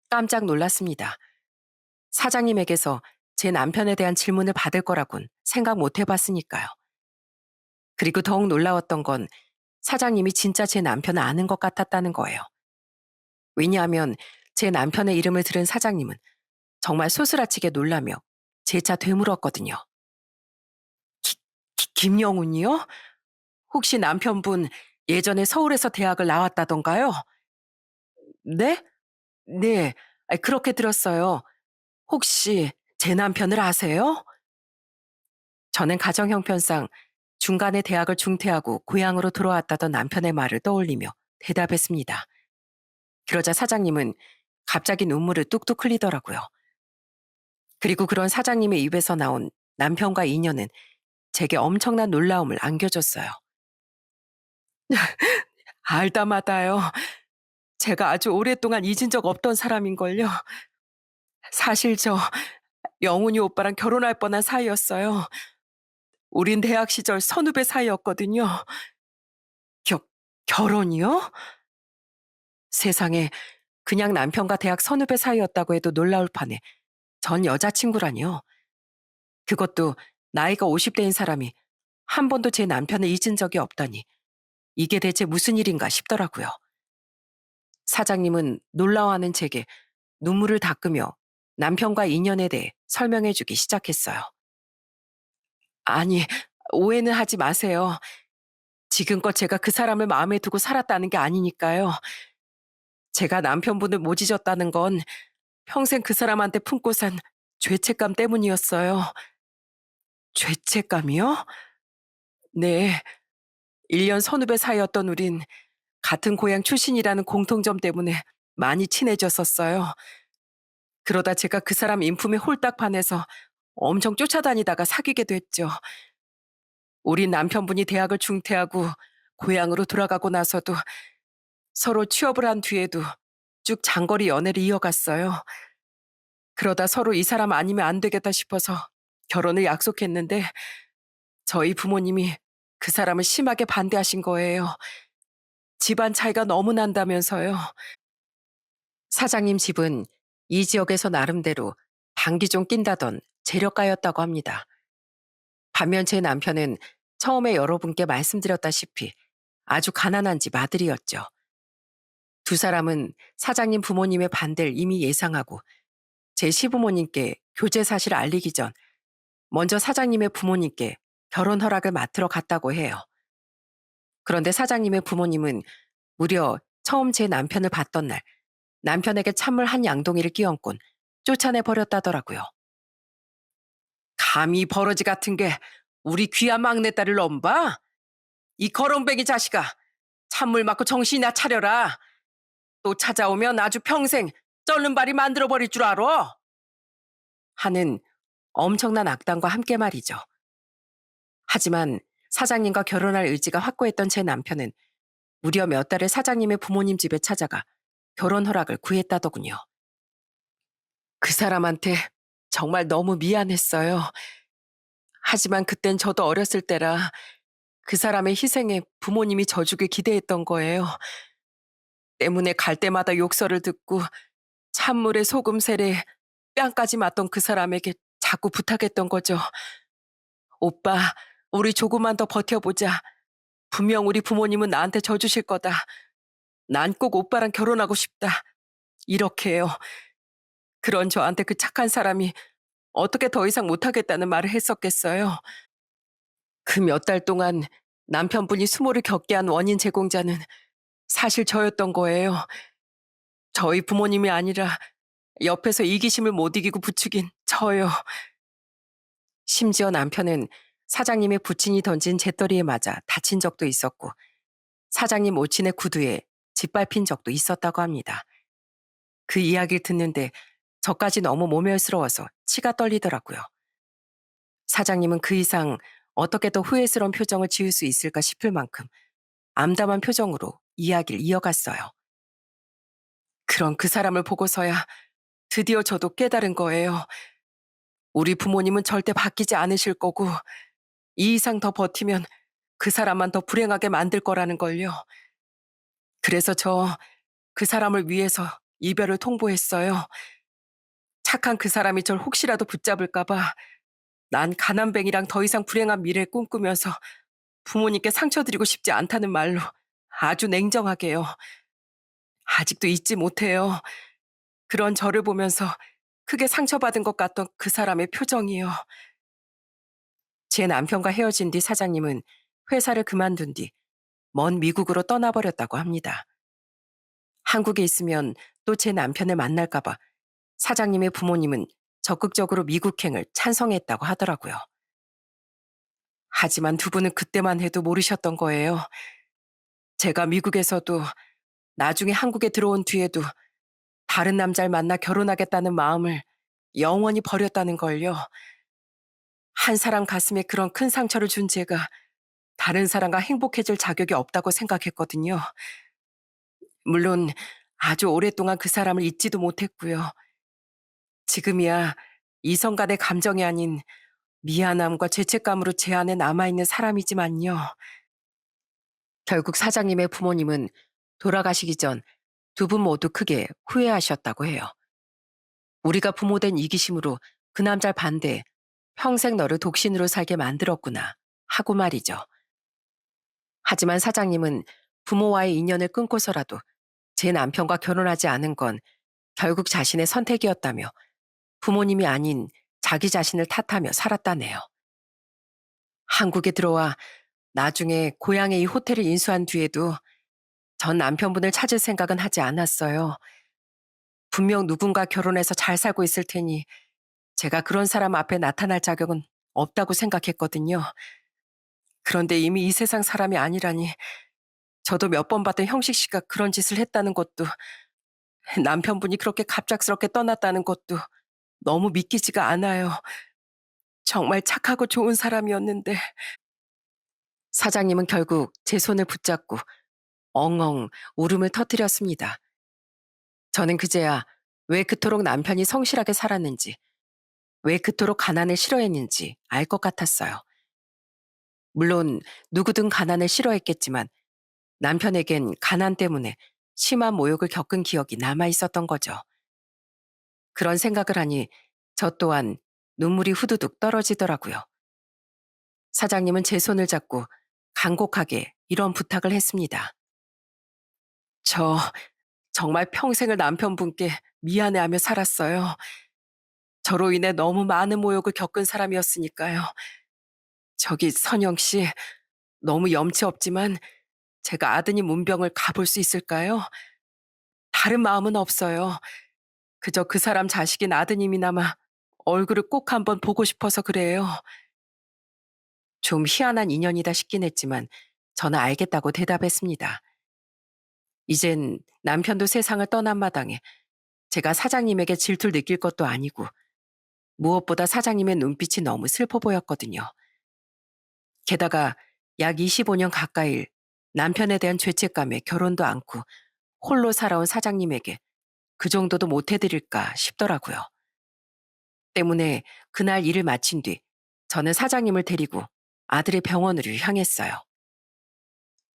깜짝 놀랐습니다. 사장님에게서 제 남편에 대한 질문을 받을 거라곤 생각 못 해봤으니까요. 그리고 더욱 놀라웠던 건 사장님이 진짜 제 남편을 아는 것 같았다는 거예요. 왜냐하면 제 남편의 이름을 들은 사장님은 정말 소스라치게 놀라며 재차 되물었거든요. 김영훈이요? 혹시 남편분 예전에 서울에서 대학을 나왔다던가요? 네? 네. 그렇게 들었어요. 혹시 제 남편을 아세요? 저는 가정 형편상 중간에 대학을 중퇴하고 고향으로 돌아왔다던 남편의 말을 떠올리며 대답했습니다. 그러자 사장님은 갑자기 눈물을 뚝뚝 흘리더라고요. 그리고 그런 사장님의 입에서 나온 남편과 인연은 제게 엄청난 놀라움을 안겨줬어요. 알다마다요. 제가 아주 오랫동안 잊은 적 없던 사람인걸요. 사실 저 영훈이 오빠랑 결혼할 뻔한 사이였어요. 우린 대학 시절 선후배 사이였거든요. 겨, 결혼이요? 세상에 그냥 남편과 대학 선후배 사이였다고 해도 놀라울 판에 전 여자친구라니요. 그것도 나이가 50대인 사람이 한 번도 제 남편을 잊은 적이 없다니 이게 대체 무슨 일인가 싶더라고요. 사장님은 놀라워하는 제게 눈물을 닦으며 남편과 인연에 대해 설명해 주기 시작했어요. 아니, 오해는 하지 마세요. 지금껏 제가 그 사람을 마음에 두고 살았다는 게 아니니까요. 제가 남편분을 못 잊었다는 건 평생 그 사람한테 품고 산 죄책감 때문이었어요. 죄책감이요? 네. 1년 선후배 사이였던 우린 같은 고향 출신이라는 공통점 때문에 많이 친해졌었어요. 그러다 제가 그 사람 인품에 홀딱 반해서 엄청 쫓아다니다가 사귀게 됐죠. 우리 남편분이 대학을 중퇴하고 고향으로 돌아가고 나서도 서로 취업을 한 뒤에도 쭉 장거리 연애를 이어갔어요. 그러다 서로 이 사람 아니면 안 되겠다 싶어서 결혼을 약속했는데 저희 부모님이 그 사람을 심하게 반대하신 거예요. 집안 차이가 너무 난다면서요. 사장님 집은 이 지역에서 나름대로 방기 좀 낀다던 재력가였다고 합니다. 반면 제 남편은 처음에 여러분께 말씀드렸다시피 아주 가난한 집 아들이었죠. 두 사람은 사장님 부모님의 반대를 이미 예상하고 제 시부모님께 교제 사실을 알리기 전 먼저 사장님의 부모님께 결혼 허락을 맡으러 갔다고 해요. 그런데 사장님의 부모님은 무려 처음 제 남편을 봤던 날 남편에게 찬물 한 양동이를 끼얹곤 쫓아내 버렸다더라고요. 감히 버러지 같은 게 우리 귀한 막내딸을 넘봐? 이 거렁뱅이 자식아, 찬물 맞고 정신이나 차려라. 또 찾아오면 아주 평생 쩔는발이 만들어버릴 줄 알아? 하는 엄청난 악담과 함께 말이죠. 하지만 사장님과 결혼할 의지가 확고했던 제 남편은 무려 몇 달을 사장님의 부모님 집에 찾아가 결혼 허락을 구했다더군요. 그 사람한테 정말 너무 미안했어요. 하지만 그땐 저도 어렸을 때라 그 사람의 희생에 부모님이 져주길 기대했던 거예요. 때문에 갈 때마다 욕설을 듣고 찬물에 소금 세례 뺨까지 맞던 그 사람에게 자꾸 부탁했던 거죠. 오빠, 우리 조금만 더 버텨보자. 분명 우리 부모님은 나한테 져주실 거다. 난 꼭 오빠랑 결혼하고 싶다. 이렇게요. 그런 저한테 그 착한 사람이 어떻게 더 이상 못하겠다는 말을 했었겠어요. 그 몇 달 동안 남편분이 수모를 겪게 한 원인 제공자는 사실 저였던 거예요. 저희 부모님이 아니라 옆에서 이기심을 못 이기고 부추긴 저요. 심지어 남편은 사장님의 부친이 던진 재떨이에 맞아 다친 적도 있었고 사장님 모친의 구두에 짓밟힌 적도 있었다고 합니다. 그 이야기를 듣는데 저까지 너무 모멸스러워서 치가 떨리더라고요. 사장님은 그 이상 어떻게 더 후회스러운 표정을 지을 수 있을까 싶을 만큼 암담한 표정으로 이야기를 이어갔어요. 그런 그 사람을 보고서야 드디어 저도 깨달은 거예요. 우리 부모님은 절대 바뀌지 않으실 거고 이 이상 더 버티면 그 사람만 더 불행하게 만들 거라는 걸요. 그래서 저 그 사람을 위해서 이별을 통보했어요. 착한 그 사람이 절 혹시라도 붙잡을까 봐 난 가난뱅이랑 더 이상 불행한 미래 꿈꾸면서 부모님께 상처드리고 싶지 않다는 말로 아주 냉정하게요. 아직도 잊지 못해요. 그런 저를 보면서 크게 상처받은 것 같던 그 사람의 표정이요. 제 남편과 헤어진 뒤 사장님은 회사를 그만둔 뒤 먼 미국으로 떠나버렸다고 합니다. 한국에 있으면 또 제 남편을 만날까 봐 사장님의 부모님은 적극적으로 미국행을 찬성했다고 하더라고요. 하지만 두 분은 그때만 해도 모르셨던 거예요. 제가 미국에서도 나중에 한국에 들어온 뒤에도 다른 남자를 만나 결혼하겠다는 마음을 영원히 버렸다는 걸요. 한 사람 가슴에 그런 큰 상처를 준 제가 다른 사람과 행복해질 자격이 없다고 생각했거든요. 물론 아주 오랫동안 그 사람을 잊지도 못했고요. 지금이야 이성 간의 감정이 아닌 미안함과 죄책감으로 제 안에 남아있는 사람이지만요. 결국 사장님의 부모님은 돌아가시기 전 두 분 모두 크게 후회하셨다고 해요. 우리가 부모된 이기심으로 그 남자를 반대해 평생 너를 독신으로 살게 만들었구나 하고 말이죠. 하지만 사장님은 부모와의 인연을 끊고서라도 제 남편과 결혼하지 않은 건 결국 자신의 선택이었다며 부모님이 아닌 자기 자신을 탓하며 살았다네요. 한국에 들어와 나중에 고향에 이 호텔을 인수한 뒤에도 전 남편분을 찾을 생각은 하지 않았어요. 분명 누군가 결혼해서 잘 살고 있을 테니 제가 그런 사람 앞에 나타날 자격은 없다고 생각했거든요. 그런데 이미 이 세상 사람이 아니라니 저도 몇 번 봤던 형식 씨가 그런 짓을 했다는 것도 남편분이 그렇게 갑작스럽게 떠났다는 것도 너무 믿기지가 않아요. 정말 착하고 좋은 사람이었는데 사장님은 결국 제 손을 붙잡고 엉엉 울음을 터뜨렸습니다. 저는 그제야 왜 그토록 남편이 성실하게 살았는지, 왜 그토록 가난을 싫어했는지 알 것 같았어요. 물론 누구든 가난을 싫어했겠지만 남편에겐 가난 때문에 심한 모욕을 겪은 기억이 남아 있었던 거죠. 그런 생각을 하니 저 또한 눈물이 후두둑 떨어지더라고요. 사장님은 제 손을 잡고 간곡하게 이런 부탁을 했습니다. 저 정말 평생을 남편분께 미안해하며 살았어요. 저로 인해 너무 많은 모욕을 겪은 사람이었으니까요. 저기 선영 씨, 너무 염치 없지만 제가 아드님 문병을 가볼 수 있을까요? 다른 마음은 없어요. 그저 그 사람 자식인 아드님이나마 얼굴을 꼭 한번 보고 싶어서 그래요. 좀 희한한 인연이다 싶긴 했지만 저는 알겠다고 대답했습니다. 이젠 남편도 세상을 떠난 마당에 제가 사장님에게 질투를 느낄 것도 아니고 무엇보다 사장님의 눈빛이 너무 슬퍼 보였거든요. 게다가 약 25년 가까이 남편에 대한 죄책감에 결혼도 않고 홀로 살아온 사장님에게 그 정도도 못 해드릴까 싶더라고요. 때문에 그날 일을 마친 뒤 저는 사장님을 데리고 아들의 병원으로 향했어요.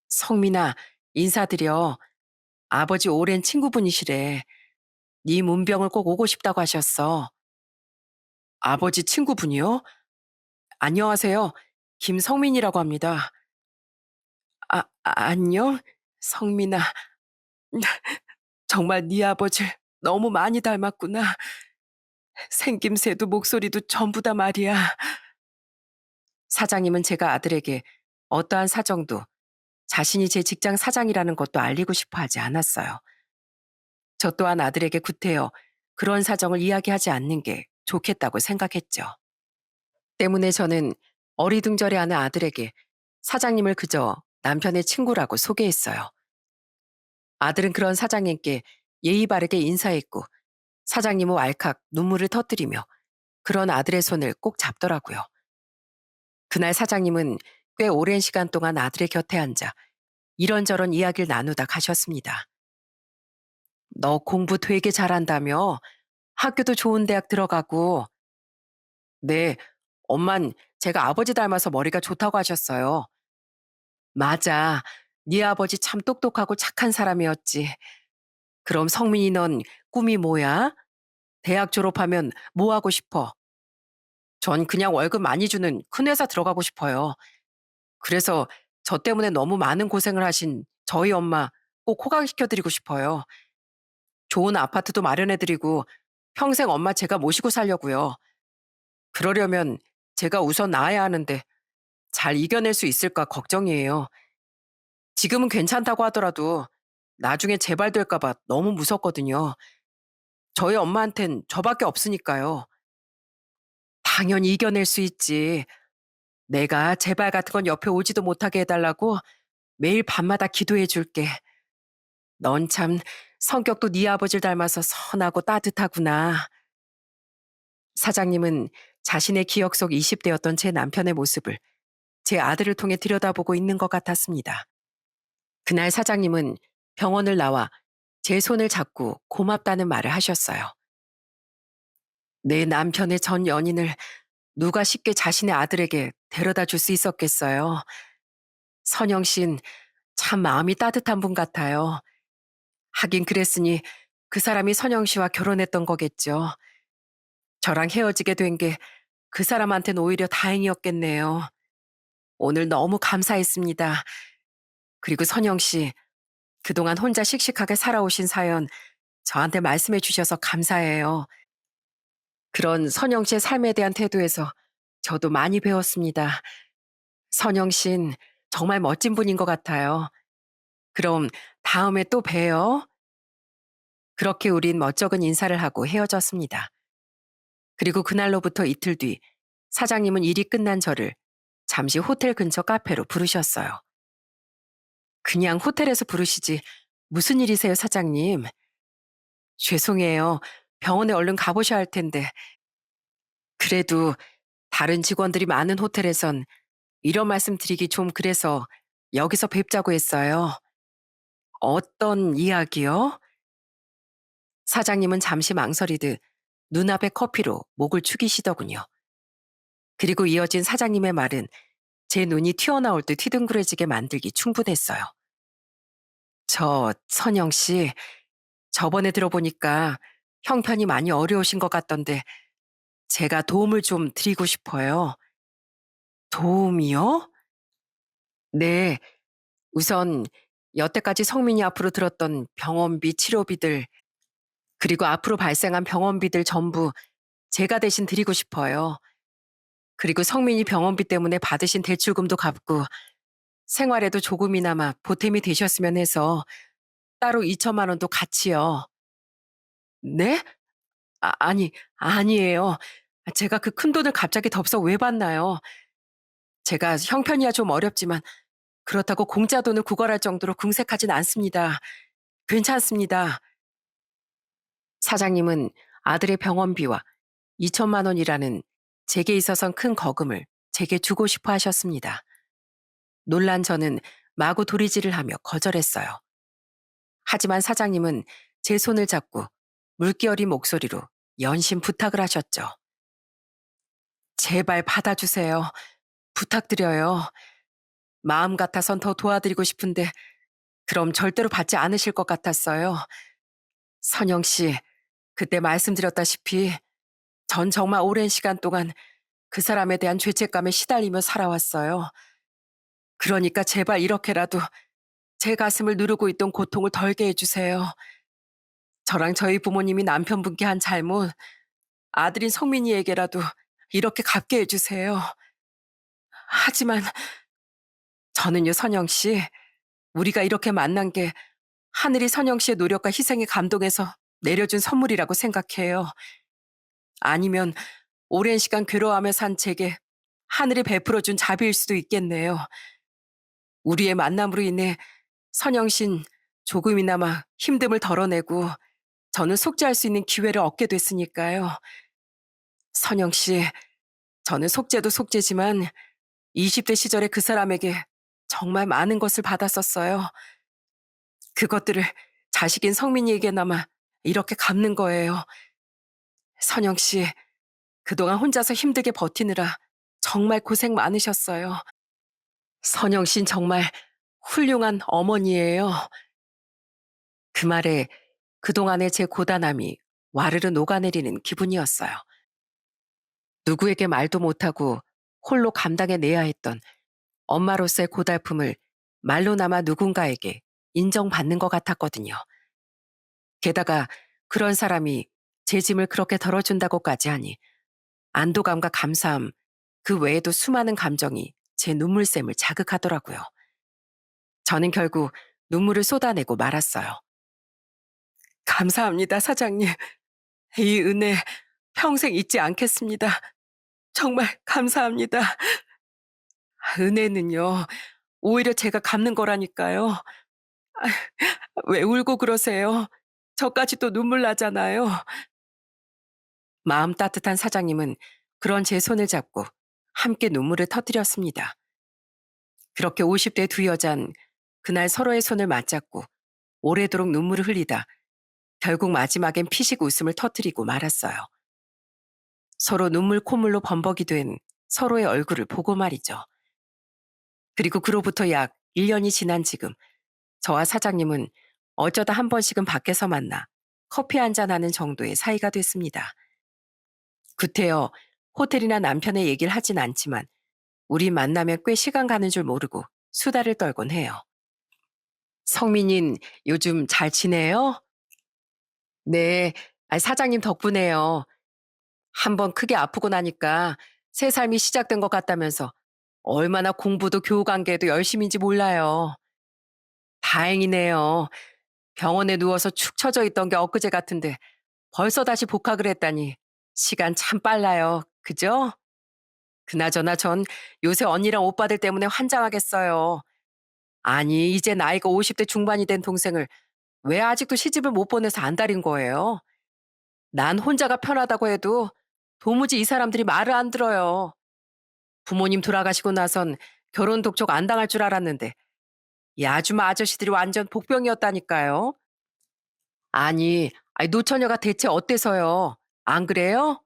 성민아, 인사드려. 아버지 오랜 친구분이시래. 네 문병을 꼭 오고 싶다고 하셨어. 아버지 친구분이요? 안녕하세요. 김성민이라고 합니다. 안녕? 성민아, 정말 네 아버지를 너무 많이 닮았구나. 생김새도 목소리도 전부 다 말이야. 사장님은 제가 아들에게 어떠한 사정도 자신이 제 직장 사장이라는 것도 알리고 싶어 하지 않았어요. 저 또한 아들에게 구태여 그런 사정을 이야기하지 않는 게 좋겠다고 생각했죠. 때문에 저는 어리둥절해하는 아들에게 사장님을 그저 남편의 친구라고 소개했어요. 아들은 그런 사장님께 예의 바르게 인사했고 사장님은 왈칵 눈물을 터뜨리며 그런 아들의 손을 꼭 잡더라고요. 그날 사장님은 꽤 오랜 시간 동안 아들의 곁에 앉아 이런저런 이야기를 나누다 가셨습니다. 너 공부 되게 잘한다며? 학교도 좋은 대학 들어가고 네, 엄만 제가 아버지 닮아서 머리가 좋다고 하셨어요. 맞아. 네 아버지 참 똑똑하고 착한 사람이었지. 그럼 성민이 넌 꿈이 뭐야? 대학 졸업하면 뭐 하고 싶어? 전 그냥 월급 많이 주는 큰 회사 들어가고 싶어요. 그래서 저 때문에 너무 많은 고생을 하신 저희 엄마 꼭 호강시켜드리고 싶어요. 좋은 아파트도 마련해드리고 평생 엄마 제가 모시고 살려고요. 그러려면 제가 우선 나아야 하는데 잘 이겨낼 수 있을까 걱정이에요. 지금은 괜찮다고 하더라도 나중에 재발될까 봐 너무 무섭거든요. 저희 엄마한텐 저밖에 없으니까요. 당연히 이겨낼 수 있지. 내가 재발 같은 건 옆에 오지도 못하게 해달라고 매일 밤마다 기도해 줄게. 넌 참 성격도 네 아버지를 닮아서 선하고 따뜻하구나. 사장님은 자신의 기억 속 20대였던 제 남편의 모습을 제 아들을 통해 들여다보고 있는 것 같았습니다. 그날 사장님은 병원을 나와 제 손을 잡고 고맙다는 말을 하셨어요. 내 남편의 전 연인을 누가 쉽게 자신의 아들에게 데려다 줄 수 있었겠어요. 선영 씨는 참 마음이 따뜻한 분 같아요. 하긴 그랬으니 그 사람이 선영 씨와 결혼했던 거겠죠. 저랑 헤어지게 된 게 그 사람한텐 오히려 다행이었겠네요. 오늘 너무 감사했습니다. 그리고 선영 씨, 그동안 혼자 씩씩하게 살아오신 사연 저한테 말씀해 주셔서 감사해요. 그런 선영 씨의 삶에 대한 태도에서 저도 많이 배웠습니다. 선영 씨는 정말 멋진 분인 것 같아요. 그럼 다음에 또 봬요. 그렇게 우린 멋쩍은 인사를 하고 헤어졌습니다. 그리고 그날로부터 이틀 뒤 사장님은 일이 끝난 저를 잠시 호텔 근처 카페로 부르셨어요. 그냥 호텔에서 부르시지 무슨 일이세요, 사장님? 죄송해요. 병원에 얼른 가보셔야 할 텐데. 그래도 다른 직원들이 많은 호텔에선 이런 말씀 드리기 좀 그래서 여기서 뵙자고 했어요. 어떤 이야기요? 사장님은 잠시 망설이듯 눈앞의 커피로 목을 축이시더군요. 그리고 이어진 사장님의 말은 제 눈이 튀어나올 듯 휘둥그레지게 만들기 충분했어요. 선영 씨, 저번에 들어보니까 형편이 많이 어려우신 것 같던데 제가 도움을 좀 드리고 싶어요. 도움이요? 네, 우선 여태까지 성민이 앞으로 들었던 병원비, 치료비들, 그리고 앞으로 발생한 병원비들 전부 제가 대신 드리고 싶어요. 그리고 성민이 병원비 때문에 받으신 대출금도 갚고 생활에도 조금이나마 보탬이 되셨으면 해서 따로 2천만 원도 같이요. 네? 아니에요. 제가 그 큰 돈을 갑자기 덥석 왜 받나요? 제가 형편이야 좀 어렵지만 그렇다고 공짜 돈을 구걸할 정도로 궁색하진 않습니다. 괜찮습니다. 사장님은 아들의 병원비와 2천만 원이라는 제게 있어선 큰 거금을 제게 주고 싶어 하셨습니다. 놀란 저는 마구 도리질을 하며 거절했어요. 하지만 사장님은 제 손을 잡고 물기 어린 목소리로 연신 부탁을 하셨죠. 제발 받아주세요. 부탁드려요. 마음 같아선 더 도와드리고 싶은데 그럼 절대로 받지 않으실 것 같았어요. 선영 씨, 그때 말씀드렸다시피 전 정말 오랜 시간 동안 그 사람에 대한 죄책감에 시달리며 살아왔어요. 그러니까 제발 이렇게라도 제 가슴을 누르고 있던 고통을 덜게 해주세요. 저랑 저희 부모님이 남편분께 한 잘못, 아들인 성민이에게라도 이렇게 갚게 해주세요. 하지만 저는요, 선영 씨, 우리가 이렇게 만난 게 하늘이 선영 씨의 노력과 희생에 감동해서 내려준 선물이라고 생각해요. 아니면 오랜 시간 괴로워하며 산 제게 하늘이 베풀어준 자비일 수도 있겠네요. 우리의 만남으로 인해 선영 씨는 조금이나마 힘듦을 덜어내고 저는 속죄할 수 있는 기회를 얻게 됐으니까요. 선영 씨, 저는 속죄도 속죄지만 20대 시절에 그 사람에게 정말 많은 것을 받았었어요. 그것들을 자식인 성민이에게나마 이렇게 갚는 거예요. 선영 씨, 그동안 혼자서 힘들게 버티느라 정말 고생 많으셨어요. 선영 씨는 정말 훌륭한 어머니예요. 그 말에 그동안의 제 고단함이 와르르 녹아내리는 기분이었어요. 누구에게 말도 못하고 홀로 감당해내야 했던 엄마로서의 고달픔을 말로나마 누군가에게 인정받는 것 같았거든요. 게다가 그런 사람이 제 짐을 그렇게 덜어준다고까지 하니 안도감과 감사함, 그 외에도 수많은 감정이 제 눈물샘을 자극하더라고요. 저는 결국 눈물을 쏟아내고 말았어요. 감사합니다, 사장님. 이 은혜 평생 잊지 않겠습니다. 정말 감사합니다. 은혜는요, 오히려 제가 갚는 거라니까요. 왜 울고 그러세요? 저까지 또 눈물 나잖아요. 마음 따뜻한 사장님은 그런 제 손을 잡고 함께 눈물을 터뜨렸습니다. 그렇게 50대 두 여잔 그날 서로의 손을 맞잡고 오래도록 눈물을 흘리다 결국 마지막엔 피식 웃음을 터뜨리고 말았어요. 서로 눈물 콧물로 범벅이 된 서로의 얼굴을 보고 말이죠. 그리고 그로부터 약 1년이 지난 지금 저와 사장님은 어쩌다 한 번씩은 밖에서 만나 커피 한잔하는 정도의 사이가 됐습니다. 구태여 호텔이나 남편의 얘기를 하진 않지만 우리 만나면 꽤 시간 가는 줄 모르고 수다를 떨곤 해요. 성민인 요즘 잘 지내요? 네, 사장님 덕분에요. 한번 크게 아프고 나니까 새 삶이 시작된 것 같다면서 얼마나 공부도 교우 관계도 열심인지 몰라요. 다행이네요. 병원에 누워서 축 처져 있던 게 엊그제 같은데 벌써 다시 복학을 했다니 시간 참 빨라요. 그죠? 그나저나 전 요새 언니랑 오빠들 때문에 환장하겠어요. 아니, 이제 나이가 50대 중반이 된 동생을 왜 아직도 시집을 못 보내서 안달인 거예요? 난 혼자가 편하다고 해도 도무지 이 사람들이 말을 안 들어요. 부모님 돌아가시고 나선 결혼 독촉 안 당할 줄 알았는데 이 아줌마 아저씨들이 완전 복병이었다니까요. 아니, 노처녀가 대체 어때서요? 안 그래요?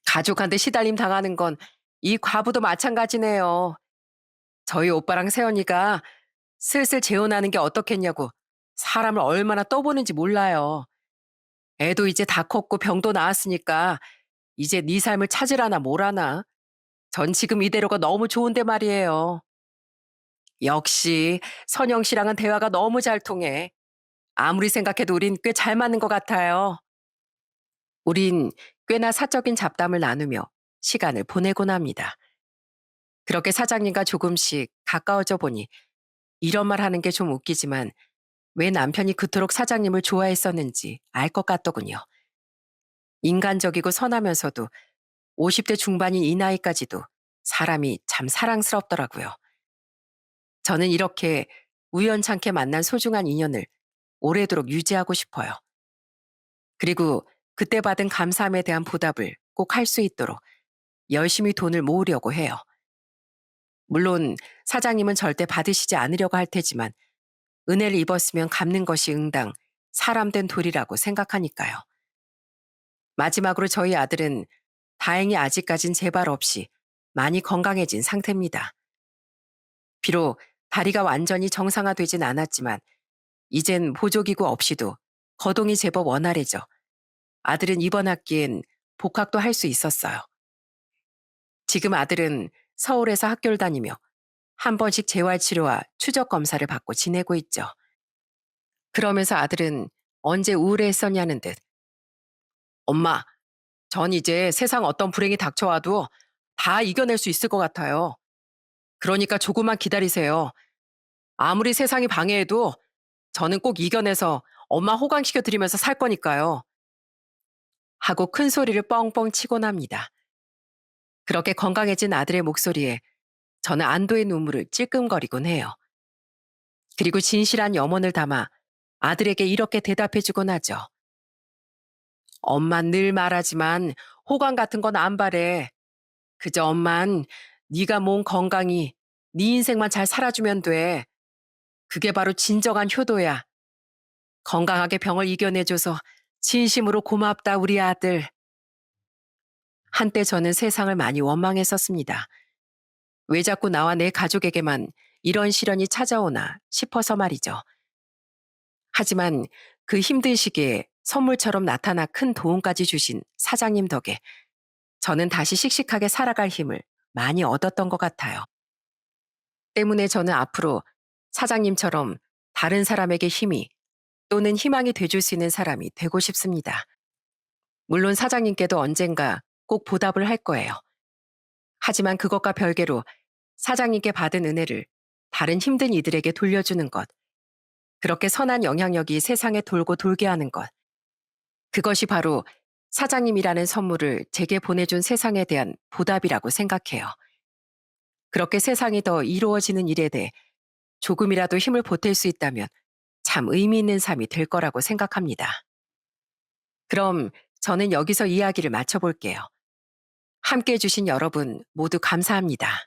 가족한테 시달림 당하는 건 이 과부도 마찬가지네요. 저희 오빠랑 세연이가 슬슬 재혼하는 게 어떻겠냐고 사람을 얼마나 떠보는지 몰라요. 애도 이제 다 컸고 병도 나았으니까 이제 네 삶을 찾으라나 뭐라나. 전 지금 이대로가 너무 좋은데 말이에요. 역시 선영 씨랑은 대화가 너무 잘 통해. 아무리 생각해도 우린 꽤 잘 맞는 것 같아요. 우린 꽤나 사적인 잡담을 나누며 시간을 보내곤 합니다. 그렇게 사장님과 조금씩 가까워져 보니 이런 말 하는 게 좀 웃기지만 왜 남편이 그토록 사장님을 좋아했었는지 알 것 같더군요. 인간적이고 선하면서도 50대 중반인 이 나이까지도 사람이 참 사랑스럽더라고요. 저는 이렇게 우연찮게 만난 소중한 인연을 오래도록 유지하고 싶어요. 그리고 그때 받은 감사함에 대한 보답을 꼭 할 수 있도록 열심히 돈을 모으려고 해요. 물론 사장님은 절대 받으시지 않으려고 할 테지만 은혜를 입었으면 갚는 것이 응당 사람된 도리라고 생각하니까요. 마지막으로 저희 아들은 다행히 아직까진 재발 없이 많이 건강해진 상태입니다. 비록 다리가 완전히 정상화되진 않았지만 이젠 보조기구 없이도 거동이 제법 원활해져 아들은 이번 학기엔 복학도 할 수 있었어요. 지금 아들은 서울에서 학교를 다니며 한 번씩 재활치료와 추적 검사를 받고 지내고 있죠. 그러면서 아들은 언제 우울해했었냐는 듯 엄마, 전 이제 세상 어떤 불행이 닥쳐와도 다 이겨낼 수 있을 것 같아요. 그러니까 조금만 기다리세요. 아무리 세상이 방해해도 저는 꼭 이겨내서 엄마 호강시켜 드리면서 살 거니까요. 하고 큰 소리를 뻥뻥 치곤 합니다. 그렇게 건강해진 아들의 목소리에 저는 안도의 눈물을 찔끔거리곤 해요. 그리고 진실한 염원을 담아 아들에게 이렇게 대답해주곤 하죠. 엄만 늘 말하지만 호강 같은 건 안 바래. 그저 엄만 네가 몸 건강히 네 인생만 잘 살아주면 돼. 그게 바로 진정한 효도야. 건강하게 병을 이겨내줘서 진심으로 고맙다 우리 아들. 한때 저는 세상을 많이 원망했었습니다. 왜 자꾸 나와 내 가족에게만 이런 시련이 찾아오나 싶어서 말이죠. 하지만 그 힘든 시기에 선물처럼 나타나 큰 도움까지 주신 사장님 덕에 저는 다시 씩씩하게 살아갈 힘을 많이 얻었던 것 같아요. 때문에 저는 앞으로 사장님처럼 다른 사람에게 힘이 또는 희망이 돼줄 수 있는 사람이 되고 싶습니다. 물론 사장님께도 언젠가 꼭 보답을 할 거예요. 하지만 그것과 별개로 사장님께 받은 은혜를 다른 힘든 이들에게 돌려주는 것, 그렇게 선한 영향력이 세상에 돌고 돌게 하는 것, 그것이 바로 사장님이라는 선물을 제게 보내준 세상에 대한 보답이라고 생각해요. 그렇게 세상이 더 이루어지는 일에 대해 조금이라도 힘을 보탤 수 있다면 참 의미 있는 삶이 될 거라고 생각합니다. 그럼 저는 여기서 이야기를 마쳐볼게요. 함께 해주신 여러분 모두 감사합니다.